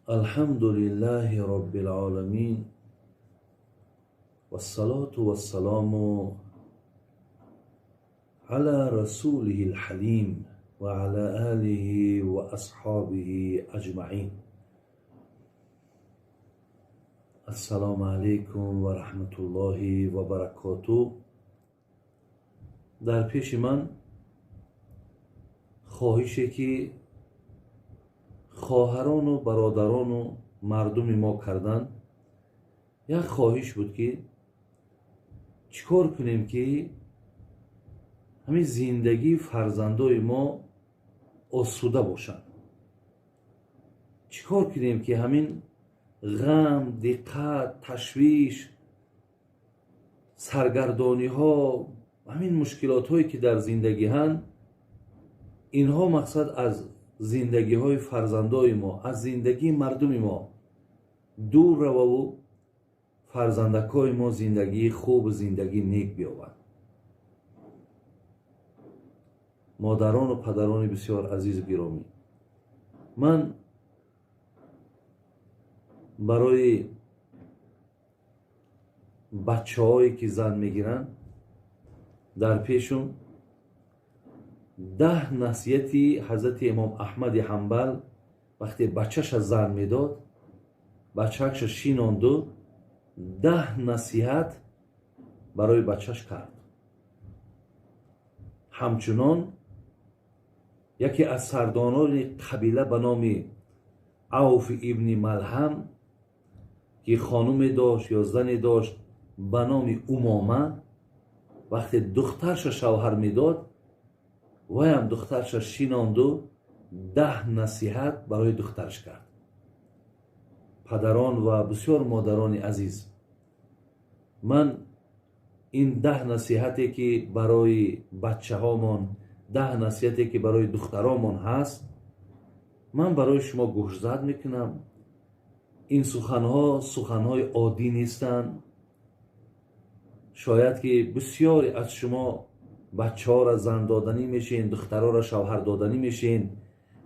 الحمد لله رب العالمين والصلاة والسلام على رسوله الحليم وعلى آله وأصحابه أجمعين. السلام عليكم ورحمة الله وبركاته. در پیش من خواهشه که خواهران و برادران و مردم ما کردن، یک خواهش بود که چیکار کنیم که همین زندگی فرزندای ما آسوده باشند. چیکار کنیم که همین غم، دقت، تشویش، سرگردانی ها، همین مشکلات هایی که در زندگی هست، اینها مقصد از زندگی های فرزندای ما، از زندگی مردم ما دور رو و فرزندکای ما زندگی خوب و زندگی نیک بیابند. مادران و پدران بسیار عزیز و گرامی، من برای بچه هایی که زن میگیرن در پیشون 10 نصیحتی حضرت امام احمد حنبل وقتی بچهش زن میداد، بچهش شیناند و 10 نصیحت برای بچهش کرد. همچنان یکی از سرداران قبیله به نام عوف ابن ملهم که خانم داشت یا زن داشت به نام امامه، وقتی دخترش شوهر میداد و هم دخترش شیناند و 10 نصیحت برای دخترش کرد. پدران و بسیار مادران عزیز، من این 10 نصیحتی که برای بچه هامان، 10 نصیحتی که برای دخترامون هست، من برای شما گوشزد میکنم. این سخنهای عادی نیستن. شاید که بسیاری از شما بچه ها را زن دادنی میشین، دخترها را شوهر دادنی میشین،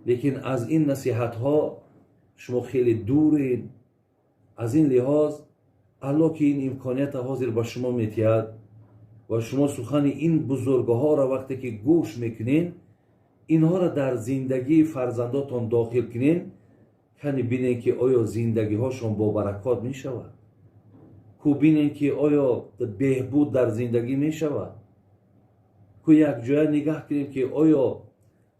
لیکن از این نصیحت ها شما خیلی دورین. از این لحاظ الله که این امکانیت حاضر به شما میتید و شما سخن این بزرگه ها را وقتی که گوش میکنین، اینها را در زندگی فرزنداتون داخل کنین، کنی بینین که آیا زندگی هاشون با برکات میشود، کو بینین که آیا بهبود در زندگی میشود، کو یک جای نگاه کنیم که آیا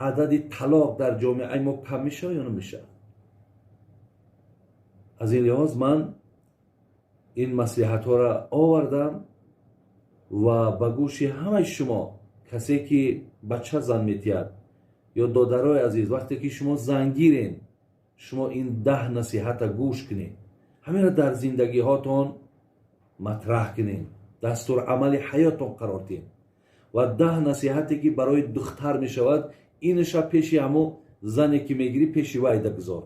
عدد طلاق در جامعه ما کم میشه یا نمیشه. از این لحاظ من این مصلحت ها را آوردم و به گوش همه شما کسی که بچه زن میتید یا دادرای عزیز، وقتی که شما زنگیرین، شما این 10 نصیحت را گوش کنین، همین را در زندگی هاتون مطرح کنین، دستور عمل حیاتون قرار دین. و 10 نصیحتی که برای دختر می شود، اینش پیش همو زنی که میگیری پیش وایده گذار.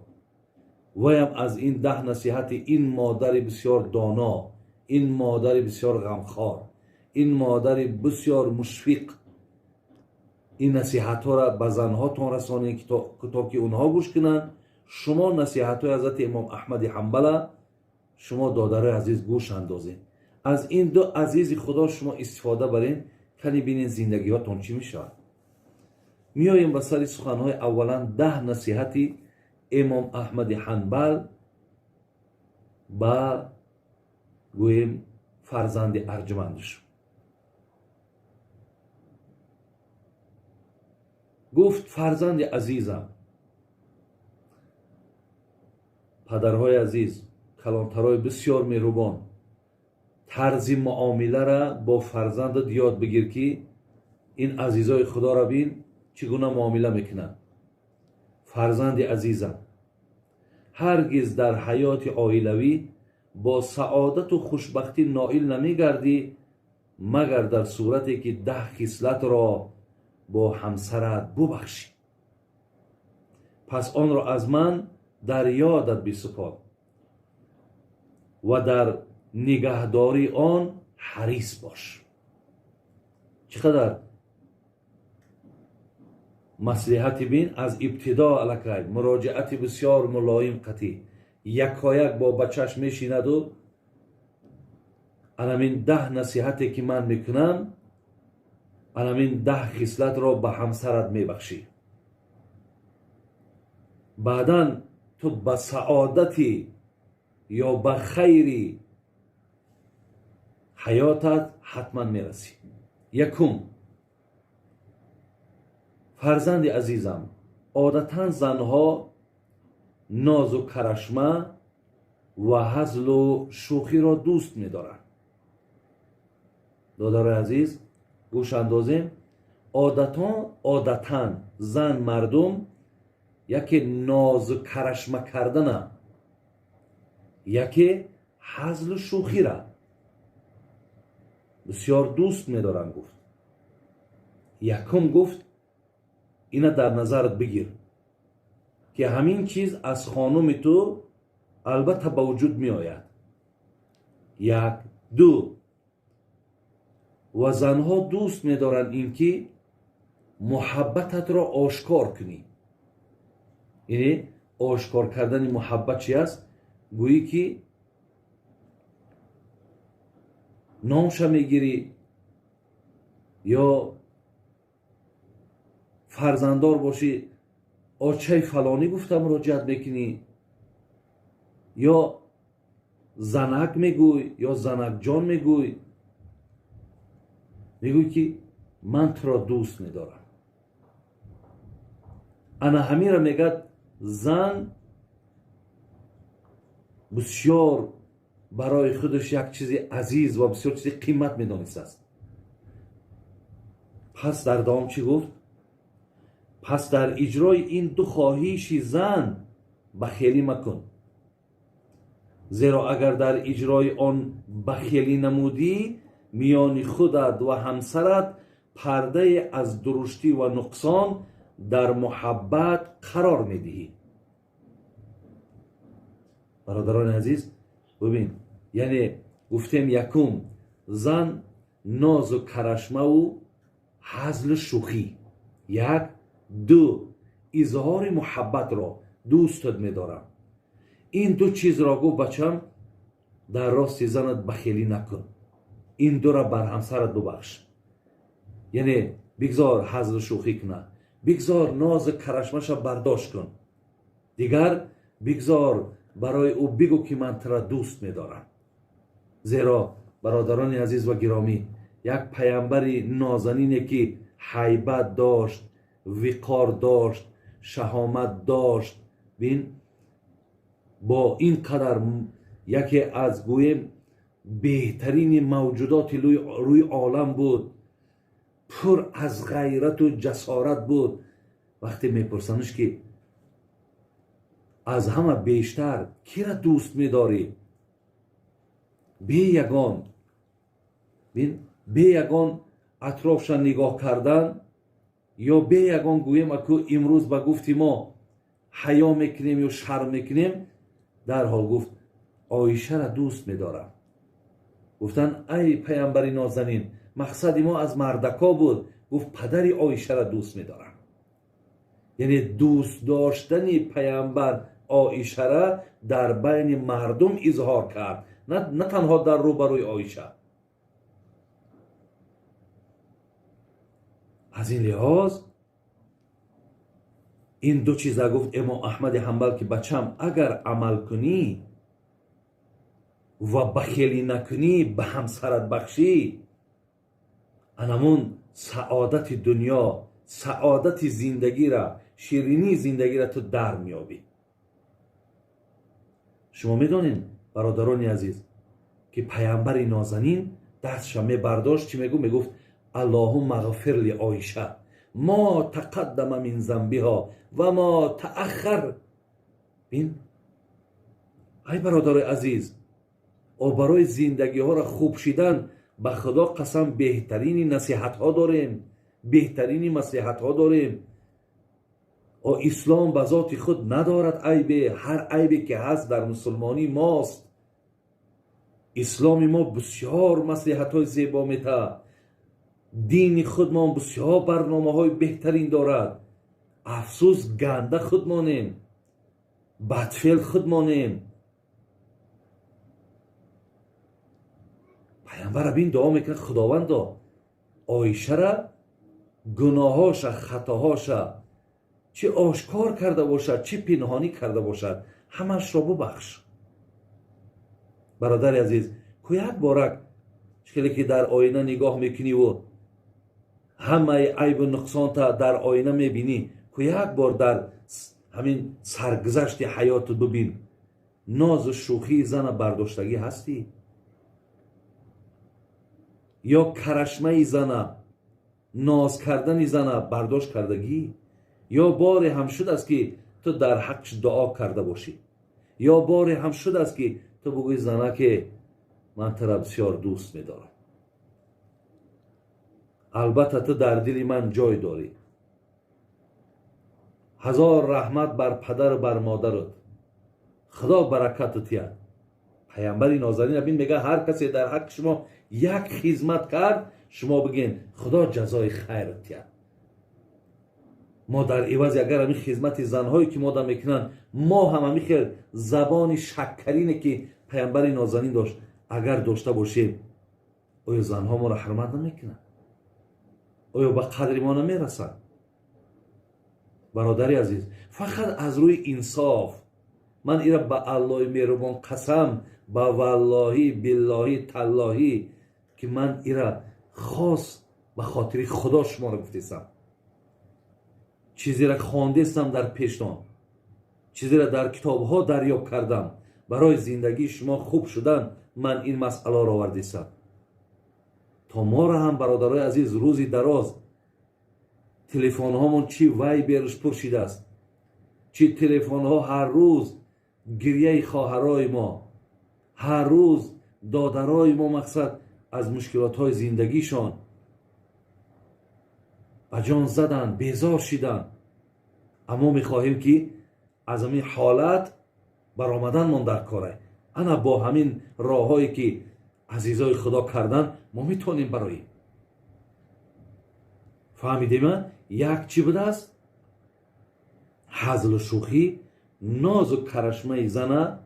ویم از این 10 نصیحت این مادر بسیار دانا، این مادر بسیار غمخوار، این مادر بسیار مشفق، این نصیحت ها را به زنهاتون رسانین که تا که اونها گوش کنن. شما نصیحت های حضرت امام احمد حنبل شما دادر عزیز گوش اندازین. از این 2 عزیز خدا شما استفاده برین، کنی بینین زندگی هاتون چی میشه. میاییم به سر سخنهای. اولا 10 نصیحتی امام احمد حنبل با گویم فرزند ارجمندش. گفت فرزند عزیزم، پدرهای عزیز، کلانترهای بسیار مهربان، طرز معامله را با فرزندت یاد بگیر که این عزیزای خدا را بین چگونه معامله میکنن. فرزند عزیزم، هرگز در حیات عائلوی با سعادت و خوشبختی نائل نمیگردی مگر در صورتی که 10 خصلت را با همسرت ببخشی، پس آن را از من در یادت بسپار و در نگهداری آن حریص باش. چقدر مصلحت بین از ابتدا الکی مراجعت بسیار ملایم قطعی. یکایک با بچهش میشیند و انامین 10 نصیحتی که من میکنم انامین 10 خصلت را به همسرت میبخشی. بعدا تو به سعادتی یا به خیری حیاتت حتما میرسی. یکم، فرزند عزیزم، عادتا زنها ناز و کرشمه و هزل و شوخی را دوست می‌دارند. دادار عزیز گوش اندازیم. عادتا زن مردم یکی ناز و کرشمه کردن، یکی هزل و شوخی را بسیار دوست می‌دارند. گفت یکم گفت اینا در نظرت بگیر که همین چیز از خانم تو البته به وجود می آید. یک. دو، و زنها دوست می دارند این که محبتت را آشکار کنی. یعنی آشکار کردن محبت چی است؟ گویی که نامش میگیری یا فرزنددار باشی آچه فلانی گفتم مراجعت میکنی، یا زنک میگوی یا زنک جان میگوی که من تو را دوست میدارم. انا همین را میگد زن بسیار برای خودش یک چیزی عزیز و بسیار چیزی قیمت میدانسته است. پس در دوام چی گفت؟ پس در اجرای این دو خواهش زن بخیلی مکن، زیرا اگر در اجرای آن بخیلی نمودی میان خودت و همسرت پرده از درشتی و نقصان در محبت قرار میدهی. برادران عزیز ببین، یعنی گفتیم یکم زن ناز و کرشمه و هزل شوخی، یک. دو، اظهار محبت را دوستت میدارم. این دو چیز را گفت بچم در راست زنت بخیلی نکن، این دو را بر همسرت ببخش. یعنی بگذار هزل شوخی کنه، بگذار ناز کرشمش برداشت کن، دیگر بگذار برای او بگو که من تو را دوست میدارم. زیرا برادران عزیز و گرامی، یک پیامبر نازنینی که هیبت داشت، وقار داشت، شهامت داشت، بین با این قدر یکی از گویم بهترین موجودات روی عالم بود، پر از غیرت و جسارت بود. وقتی میپرسنش که از همه بیشتر کی را دوست میداری؟ به یگان اطرافش نگاه کردن، یا به یگان گویم اکو امروز با گفتی ما حیا میکنیم یا شرم میکنیم، در حال گفت عایشه را دوست میدارم. گفتن ای پیامبر نازنین، مقصد ما از مردکا بود. گفت پدری عایشه را دوست میدارم. یعنی دوست داشتن پیامبر عایشه را در بین مردم اظهار کرد، نه تنها در روبروی عایشه. از این لحاظ این دو چیز را گفت امام احمد حنبل که بچم اگر عمل کنی و بخیلی نکنی به همسرت بخشی، انمون سعادت دنیا، سعادت زندگی را، شیرینی زندگی را تو در میابی. شما میدونین برادران عزیز که پیامبر نازنین دستش می برداشت چی میگفت اللهم اغفر لی عایشه ما تقدم من ذنبها و ما تأخر. بین ای برادر عزیز، او برای زندگی ها را خوب شدن به خدا قسم بهترین نصیحت ها داریم، بهترین مصلحت ها داریم. او اسلام به ذات خود ندارد عیبه، هر عیبی که هست در مسلمانی ماست. اسلام ما بسیار مصلحت های زیبا میده، دین خود ما بسیار برنامه های بهترین دارد. افسوس گنده خود مانیم، بدفعل خود مانیم، پیامبر بین دعا میکنه خداوندا عایشه را گناهاش خطاهاش چی آشکار کرده باشد چی پنهانی کرده باشد همش را ببخش. برادر عزیز کو یک بارک شکلی که در آینه نگاه میکنی و همه عیب و نقصان تا در آینه میبینی کو یک بار در همین سرگذشت حیات ببین ناز و شوخی زن برداشتگی هستی یا کرشمه زن ناز کردن زن برداشت کردگی یا بار هم شد است که تو در حقش دعا کرده باشی یا بار هم شد است که تو بگوی زنه که من تو را بسیار دوست می‌دارم البته تو در دل من جای داری هزار رحمت بر پدر و بر مادرت خدا برکت تیاد. پیامبر نازنین ابین میگه هر کسی در حق شما یک خدمت کرد شما بگین خدا جزای خیر تیاد. ما در عوض اگر همین خدمت زنهایی که ما میکنن ما هم همین زبان شکرینه که پیامبر نازنین داشت اگر داشته باشیم آیا زنها ما را حرمت نمیکنن؟ آیا به قدر ما نمیرسن؟ برادری عزیز فقط از روی انصاف من ایرا به الله مهربان قسم به والله بالله تالله که من ایرا خاص به خاطر خدا شما را گفتم چیزی را خواندستم در پیشتان چیزی را در کتاب ها دریافت کردم برای زندگی شما خوب شدن من این مسئله را آوردم تا ما را هم برادرای عزیز روزی دراز تلفن هامون چی وایبرش پرشیده است چی تلفن ها هر روز گریه خواهرای ما هر روز دادرای ما مقصد از مشکلات های زندگیشان به جان زدن بیزار شدن اما میخواهیم که از همین حالت برآمدن من در کاره انا با همین راه هایی که عزیزای خدا کردن ما میتونیم براییم فهمیدیم یک چی بوده است هزل و شوخی ناز و کرشمه زنه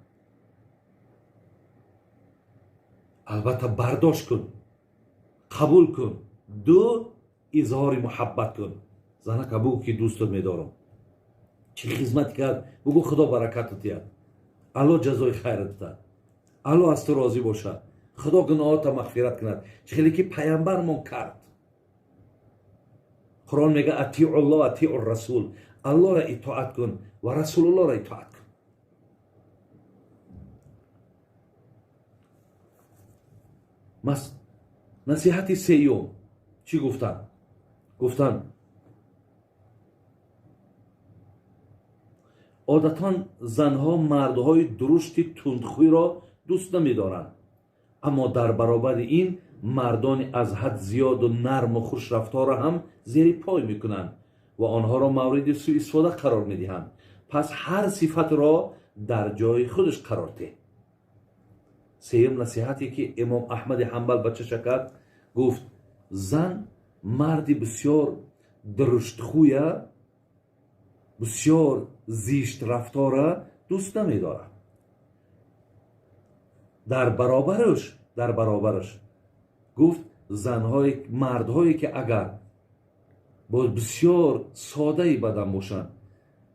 البته برداشت کن قبول کن دو اظهار محبت کن زنه که بگو که دوستت میدارم چی خدمت کرد بگو خدا برکت دهد الله جزای خیرت دهد الله از تو راضی باشد خدا گناهات مغفرت کند چه که پیامبرمون کرد قرآن میگه اطیع الله اطیع الرسول الله را اطاعت کن و رسول الله را اطاعت کن نصیحت سیوم چی گفتن؟ گفتن عادتاً زنها مردهای درشت تندخوی را دوست نمی‌دارند اما در برابر این مردان از حد زیاد و نرم و خوش رفتار را هم زیر پای میکنند و آنها را مورد سوء استفاده قرار میدهند پس هر صفت را در جای خودش قرار ده. سوم نصیحتی که امام احمد حنبل بچه کرد گفت زن مردی بسیار درشتخویه بسیار زیشت رفتاره دوست نمیداره در برابرش گفت زنهای مردهایی که اگر بسیار ساده بدن باشند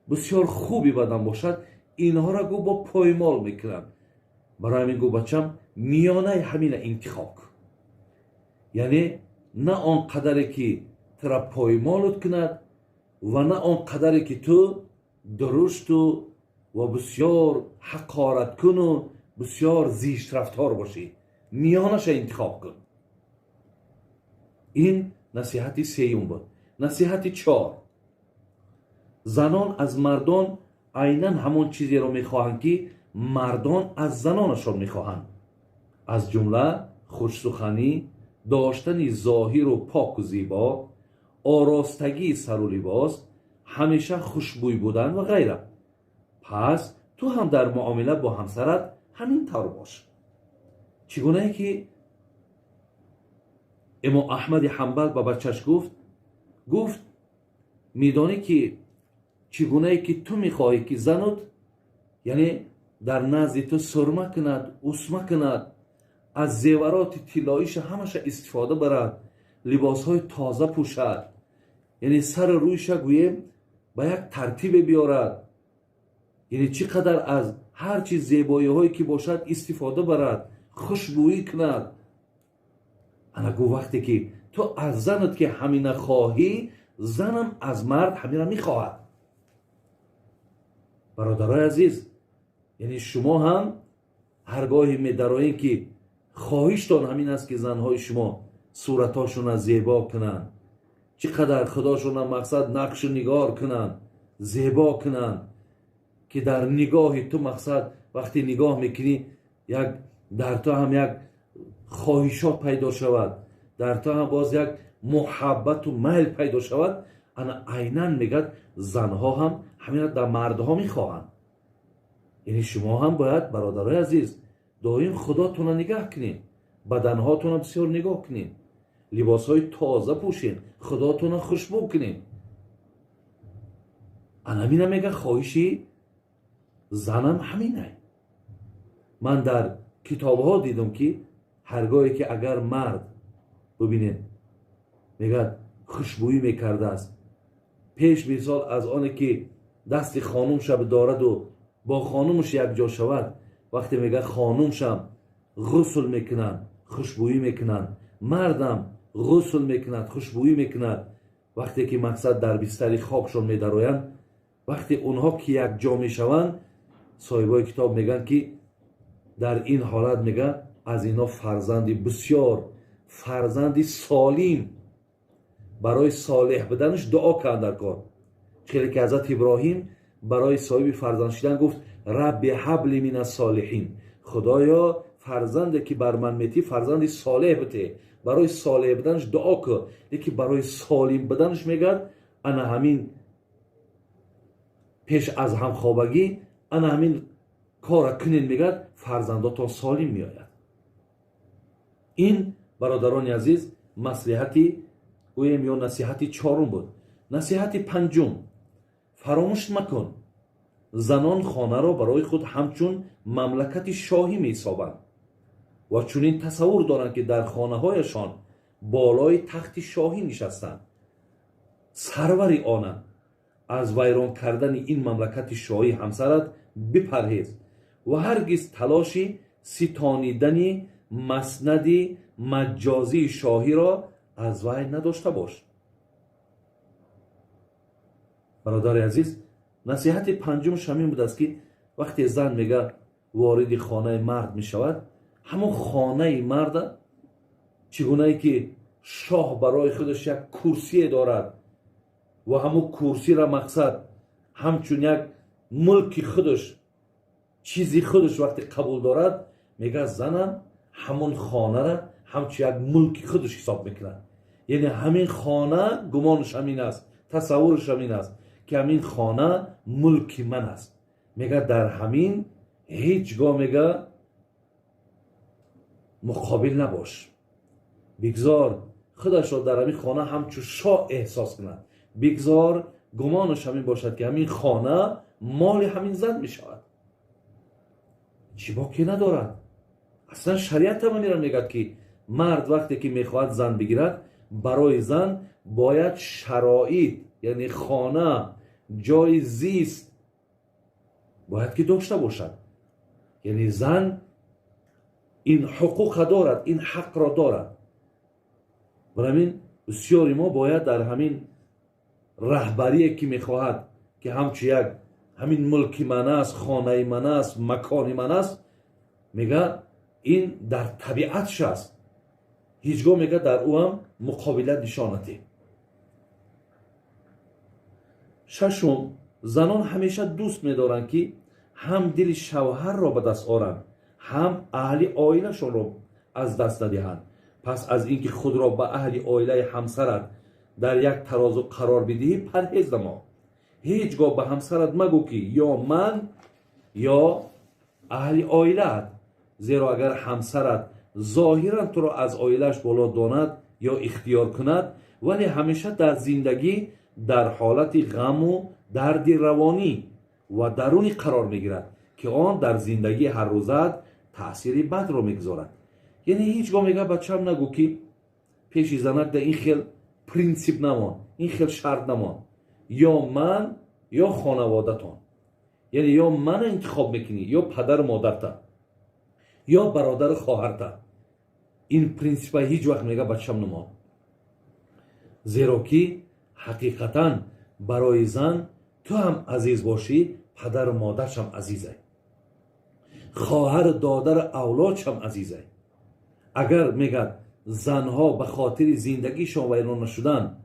بسیار خوبی بدن باشد اینها را گو با پایمال میکنن برای همین گو بچم میانه همین انتخاب یعنی نه آن قدری که ترا پایمالت کند و نه آن قدری که تو درشت و بسیار حقارت کن و بسیار زیشت رفتار باشی میانش انتخاب کن این نصیحتی سیوم بود. نصیحتی 4 زنان از مردان عیناً همون چیزی را میخواهند که مردان از زنانشان میخواهند از جمله خوش سخنی داشتن ظاهر و پاک و زیبا آراستگی سر و لباس همیشه خوشبوی بودن و غیره پس تو هم در معامله با همسرت همین طور باش چگونه ای که امام احمد حنبل با بچهش گفت میدانی که چگونه ای که تو میخواهی که زنت یعنی در نزد تو سرمه کند اسمه کند از زیورات طلاییش همش استفاده برد، لباس های تازه پوشد، یعنی سر رویش گویم با یک ترتیب بیارد، یعنی چقدر از هر چیز زیبایی هایی که باشد استفاده برد، خوشبویی کند. انا گو وقتی که تو از زنت که همین خواهی، زنم از مرد همین را میخواهد. برادرای عزیز، یعنی شما هم هرگاهی می‌دارین که خواهشتان همین است که زنهای شما صورتاشون را زیبا کنن، چقدر خداشون را مقصد نقش و نگار کنن، زیبا کنن، که در نگاه تو مقصد وقتی نگاه میکنی یک در تو هم یک خواهشات پیدا شود، در تو هم باز یک محبت و میل پیدا شود. انا عیناً میگد زنها هم همین را در مردها میخواهند. یعنی شما هم باید برادرای عزیز دائم خداتون را نگاه کنین، بدنهاتون را بسیار نگاه کنین، لباس های تازه پوشین، خداتون را خوشبو کنین. انا همین میگه خواهشی زنم همینه. من در کتاب ها دیدم که هرگاهی که اگر مرد ببینید میگه خوشبویی میکرده است، پیش مثال از آنه که دست خانوم شب دارد و با خانومش یک جا شود، وقتی میگه خانومشم غسل میکنن خوشبویی میکنن، مردم غسل میکند خوشبویی میکند، وقتی که مقصد در بستر خوابشون میدرویند، وقتی اونها که یک جا میشوند، صاحبای کتاب میگن که در این حالت میگه از اینا فرزندی بسیار، فرزندی سالم برای صالح بدنش دعا کرد در کار. خیلی که حضرت ابراهیم برای صاحب فرزند شدن گفت رب هب لی من الصالحین، خدایا فرزندی که بر من میتی فرزندی صالح بده، برای صالح بدنش دعا کن. یکی برای سالم بدنش میگه انا همین پیش از هم خوابگی انا همین کار کنین، میگه فرزنداتون سالم میآید. این برادران عزیز مصلحتی گویم یا نصیحتی چهارم بود. نصیحتی پنجم، فراموش مکن زنان خانه را برای خود همچون مملکت شاهی می‌سابند و چنین تصور دارند که در خانه هایشان بالای تخت شاهی نشستند. سروری آنند. از ویران کردن این مملکت شاهی همسرت بپرهیز و هرگز تلاشی ستانیدن مسند مجازی شاهی را از وی نداشته باش. برادر عزیز، نصیحت پنجمش همین بود است که وقتی زن میگه وارد خانه مرد میشود، همون خانه مرد چگونه ای که شاه برای خودش یک کرسی دارد و همون کرسی را مقصد همچون یک ملک خودش، چیزی خودش وقتی قبول دارد، میگه زنم همون خانه را همچون یک ملک خودش حساب میکنه. یعنی همین خانه گمانش همین است، تصورش همین است که همین خانه ملک من است. میگه در همین هیچگاه میگه مقابل نباش، بگذار خودش را در همین خانه همچون شاه احساس کنه، بگذار گمانش همین باشد که همین خانه مال همین زن میشود. چی باکی ندارد. اصلا شریعت هم میرن میگه که مرد وقتی که میخواهد زن بگیرد، برای زن باید شرایط، یعنی خانه، جای زیست باید که داشته باشد. یعنی زن این حقوق دارد، این حق را دارد. برای بسیاری ما باید در همین رهبری که میخواهد که همچون یک همین ملک من است، خانه من است، مکان من است، میگه این در طبیعتش است، هیچگاه میگه در او هم مقابلت نشانته. ششم، زنان همیشه دوست می‌دارند که هم دل شوهر را به دست آورند، هم اهل عائله‌شان را از دست ندهند. پس از اینکه خود را به اهل عائله همسرت در یک ترازو قرار بدهی پرهیز نما. هیچگاه به همسرت مگو که یا من یا اهل عائله‌ات، زیرا اگر همسرت ظاهرا تو را از عائله‌اش بالا داند یا اختیار کند، ولی همیشه در زندگی در حالت غم و درد روانی و درونی قرار میگیرد که آن در زندگی هر روزت تأثیر بد را میگذارد. یعنی هیچگاه میگه بچه‌م نگو که پیش زنک در این خیل پرینسیپ نمان، این خیل شرط نمان، یا من یا خانوادتان، یعنی یا من انتخاب میکنی یا پدر مادرتا یا برادر خواهرتا. این پرینسیپ هیچ وقت میگه بچه‌م نمان، زیرا که حقیقتا برای زن تو هم عزیز باشی، پدر و مادرش هم عزیزه، خواهر دادر اولادش هم عزیزه. اگر میگه زنها به خاطر زندگیشان ویران نشدن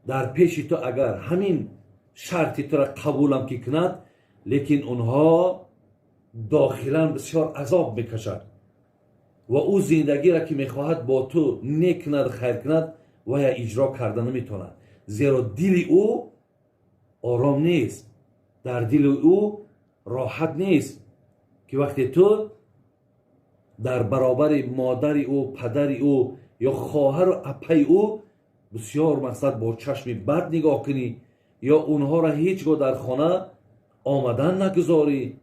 در پیش تو، اگر همین شرطی تو را قبولم که کند، لیکن اونها داخلا بسیار عذاب میکشد و او زندگی را که میخواهد با تو نیک کند خیر کند و یا اجرا کرده نمیتونه، زیرا دل او آرام نیست، در دل او راحت نیست که وقتی تو در برابر مادر او، پدر او یا خواهر و اپی او بسیار مقصد با چشم بد نگاه کنی، یا اونها را هیچگاه در خانه آمدن نگذاری،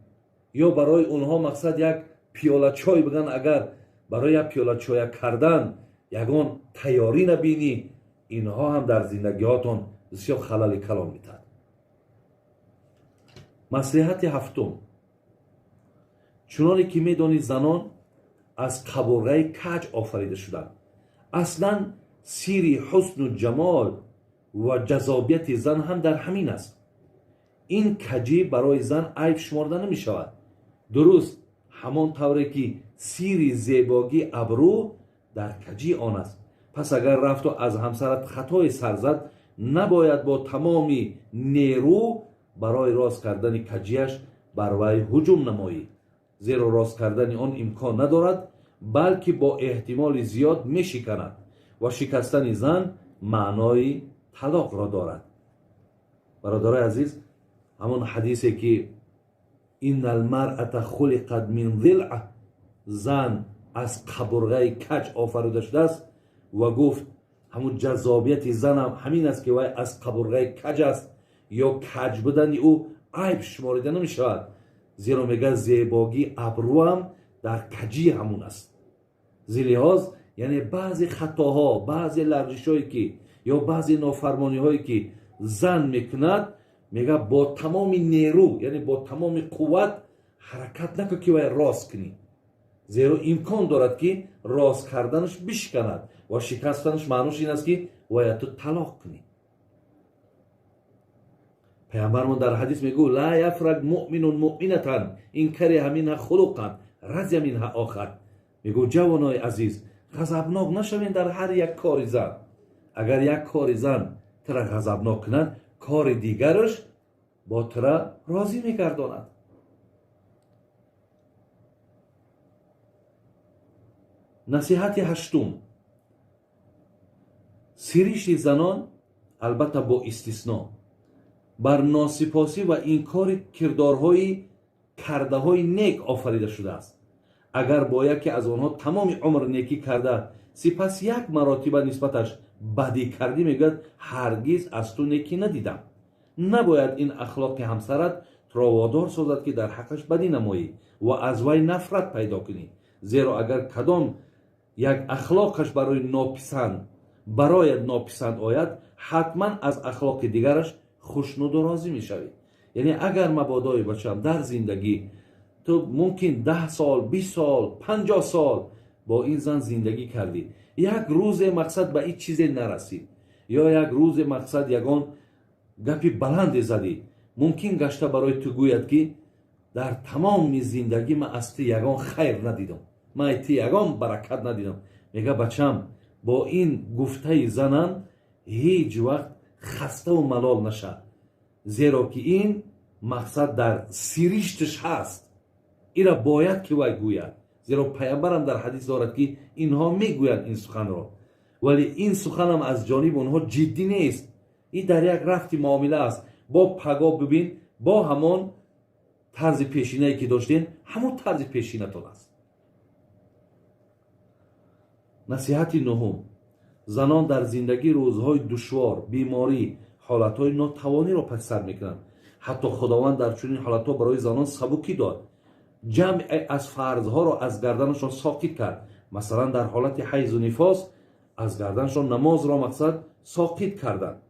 یا برای اونها مقصد یک پیاله چای بگن، اگر برای یک پیاله چای کردن یگان تیاری نبینی، اینها هم در زندگیاتون بسیار خلل کلان میتن. مصلحت هفتم، چنانه که میدانی زنان از قبرغه کج آفریده شدند. اصلا سیری حسن و جمال و جذابیت زن هم در همین است. این کجی برای زن عیب شمرده نمی شود. درست همان طوری که سیری زیباگی ابرو در کجی آن است. پس اگر رفت و از همسرت خطای سر زد، نباید با تمامی نیرو برای راست کردن کجیش بر وی هجوم نمایی، زیرا راست کردن آن امکان ندارد، بلکه با احتمال زیاد می شکند و شکستن زن معنای طلاق را دارد. برادرای عزیز، همون حدیثی که این المرأة خلقت من ضلع، زن از قبرغه کج آفریده شده است، و گفت همون جذابیت زن هم همین است که وی از قبرغه کج است، یا کج بودن او عیب شماریده نمی شود، زیرا میگه زیباگی ابرو هم در کجی همون است. زیلهاز یعنی بعضی خطاها، بعضی لرزش هایی که یا بعضی نافرمانی هایی که زن میکند، میگه با تمام نیرو، یعنی با تمام قوت حرکت نکن که وی راست کنی، زیرا امکان دارد که راست کردنش بشکند و شکستنش معنیش این است که وی تو طلاق کنی. پیامبرمون در حدیث میگه لا یفرق مؤمن مؤمنة این کره همینها خلقا رضی منها آخر. میگه جوانای عزیز، غضبناک نشوین در هر یک کار زن. اگر یک کار زن ترا غضبناک کند، کار دیگرش با ترا راضی میگرداند. نصیحت هشتم، سریشت زنان البته با استثناء بر ناسپاسی و انکار کردارهای کرده های نیک آفریده شده است. اگر با یکی از آنها تمام عمر نیکی کرده، سپس یک مراتبه نسبتش بدی کردی، میگه هرگز از تو نیکی ندیدم. نباید این اخلاق همسرت تو را وادار سازد که در حقش بدی نمایی و از وی نفرت پیدا کنی، زیرا اگر کدام یک اخلاقش برای ناپسند آید، حتما از اخلاق دیگرش خوشنود و راضی میشوی. یعنی اگر مبادای بچم در زندگی تو ممکن 10 سال 20 سال 50 سال با این زن زندگی کردی، یک روز مقصد به این چیز نرسید، یا یک روز مقصد یگان گپی بلند زدی، ممکن گشته برای تو گوید که در تمام زندگی من از تو یگان خیر ندیدم، من از تو یگان برکت ندیدم. میگه بچم با این گفته زنم هیچ وقت خسته و ملال نشه، زیرا که این مقصد در سیریشتش هست. اینا باید که وی گوید، زیرا پیامبرم در حدیث دارد که اینها میگویند این سخن را، ولی این سخن هم از جانب اونها جدی نیست. این در یک رفتی معامله است. با پگاه ببین، با همان طرز پیشینه‌ای که داشتین، همون طرز پیشینه‌تون است. نصیحت نهم، زنان در زندگی روزهای دشوار، بیماری، حالتهای ناتوانی را پس سر میکنند. حتی خداوند در چنین حالتها برای زنان سبکی داد، جمع از فرضها را از گردنشان ساقط کرد، مثلا در حالت حیض و نفاس از گردنشان نماز را مقصد ساقط کردند.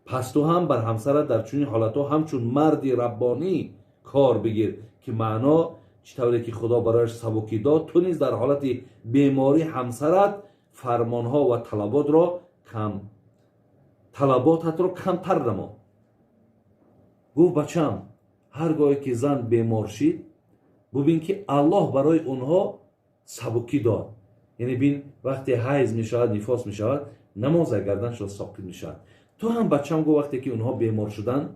پس تو هم بر همسرت در چنین حالتها همچون مردی ربانی کار بگیر که معنا چطوری که خدا برایش سبکی داد، تو نیز در حالت بیماری همسرت فرمانها و طلباتت را کمتر نما. گفت بچم هرگاهی که زن بیمار شد ببین که الله برای اونها سبکی داد. یعنی بین وقتی حیض می شود نفاس می شود نماز گردنشان ساقط می شود. تو هم بچم گفت وقتی که اونها بیمار شدن،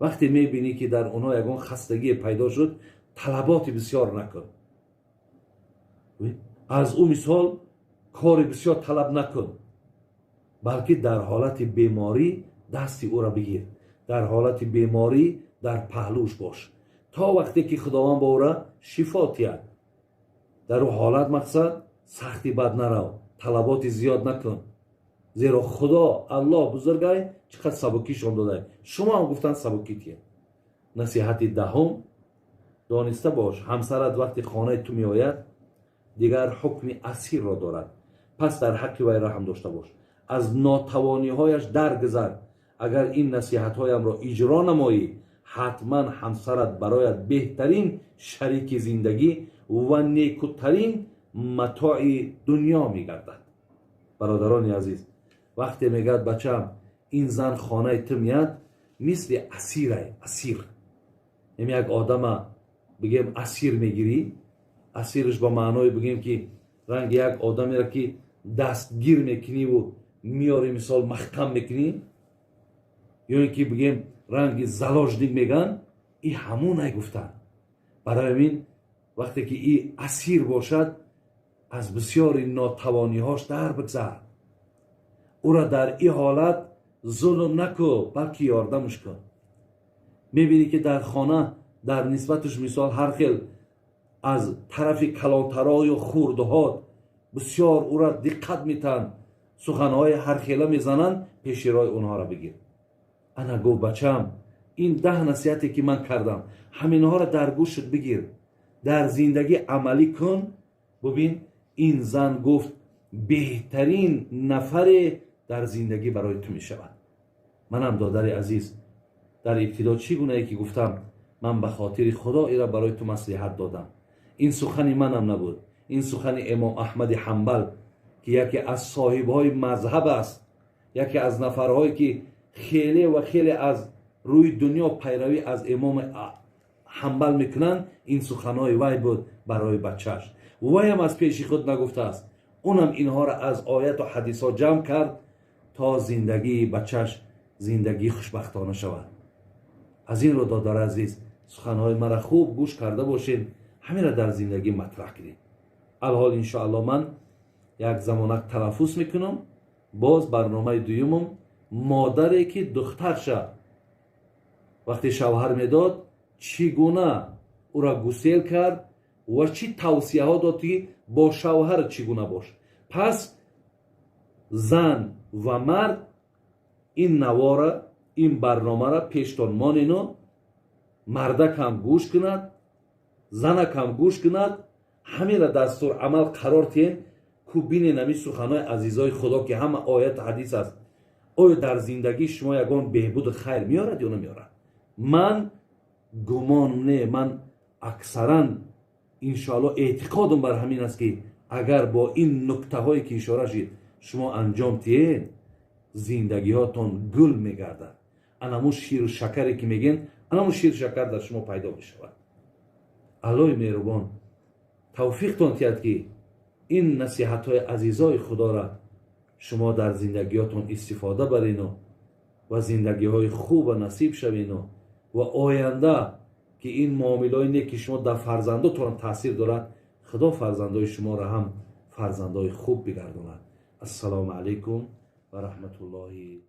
وقتی می بینی که در اونها یگان خستگی پیدا شد، طلبات بسیار نکن، از او مثال کار بسیار طلب نکن، بلکه در حالت بیماری دستی او را بگیر، در حالت بیماری در پهلوش باش تا وقتی که خداوند با او را شفا دهد. در او حالت مقصد سختی بد نرو، طلبات زیاد نکن، زیرا خدا الله بزرگای چقدر سبکیشان داده. شما هم گفتن سبکی تیه. نصیحت دهم، دانسته باش همسرت وقتی خانه تو می آید دیگر حکم اسیر را دارد، پس در حق وی رحم داشته باش، از ناتوانی هایش درگذر. اگر این نصیحت هایم را اجرا نمایی حتما همسرت برایت بهترین شریک زندگی و نیکوترین متاع دنیا می گردد. برادران عزیز، وقتی میگد بچم این زن خانه تو میاد مثل اسیره، اسیر. یک آدم بگیم اسیر میگیری، اسیرش با معنای بگیم که رنگ یک آدمی را که دستگیر میکنی و میاری مثال محکم میکنی، یا اینکه بگیم رنگ زلاجنیک میگن، این همون نگفتن. برای همین وقتی که این اسیر باشد از بسیار ناتوانی هاش در بگذر، او را در این حالت ظلم نکو بلکه یاردمش کن. میبینی که در خانه در نسبتش مثال هر خیل از طرف کلانترهای و خوردهات بسیار او را دقت میتن، سخنهای هر خیله میزنن، پیش رای اونها را بگیر. انا گفت بچم این 10 نصیحتی که من کردم همینها را در گوشت بگیر، در زندگی عملی کن. ببین این زن گفت بهترین نفر در زندگی برای تو می شود. منم دادر عزیز در ابتدا چگونه ای که گفتم من به خاطر خدا ای را برای تو مصلحت دادم. این سخن منم نبود، این سخن امام احمد حنبل که یکی از صاحبهای مذهب است، یکی از نفرهایی که خیلی و خیلی از روی دنیا پیروی از امام حنبل میکنن، این سخنهای وی بود برای بچهش. وی هم از پیش خود نگفته است، اونم اینها را از آیت و حدیث ها جمع کرد تا زندگی بچهش زندگی خوشبختانه شود. از این رو دادر عزیز سخنهای مرا خوب گوش کرده باشین، همین را در زندگی مطرح کنید. الحال انشاءالله من یک زمانک تلفظ میکنم. باز برنامه دویمم مادری که دخترش وقتی شوهر میداد چگونه او را گسیل کرد و چی توصیه ها داد که با شوهر چگونه باش. پس زن و مرد این نواره این برنامه را پیشتان مانینو، مردک هم گوش کند، زنک هم گوش کند، همین را دستور عمل قرار تین کو بینین نمی سخنهای عزیزای خدا که همه آیت حدیث است. آیا در زندگی شما یگان بهبود خیر میارد یا نمیارد؟ من گمان نه، من اکثرا انشاءالله اعتقادم بر همین است که اگر با این نکته هایی که اشاره شد شما انجام تین زندگی هاتون گل میگردد. انمو شیر و شکری که میگن انمو شیر و شکر در شما پیدا میشود. الهی مهربان توفیق تان تید که این نصیحت های عزیزای خدا را شما در زندگیاتون استفاده برین و زندگی های خوب و نصیب شوین و آینده که این معاملای نیکی شما در فرزنداتون تاثیر دارد، خدا فرزندای شما را هم فرزندای خوب بگرداند. السلام علیکم و رحمت الله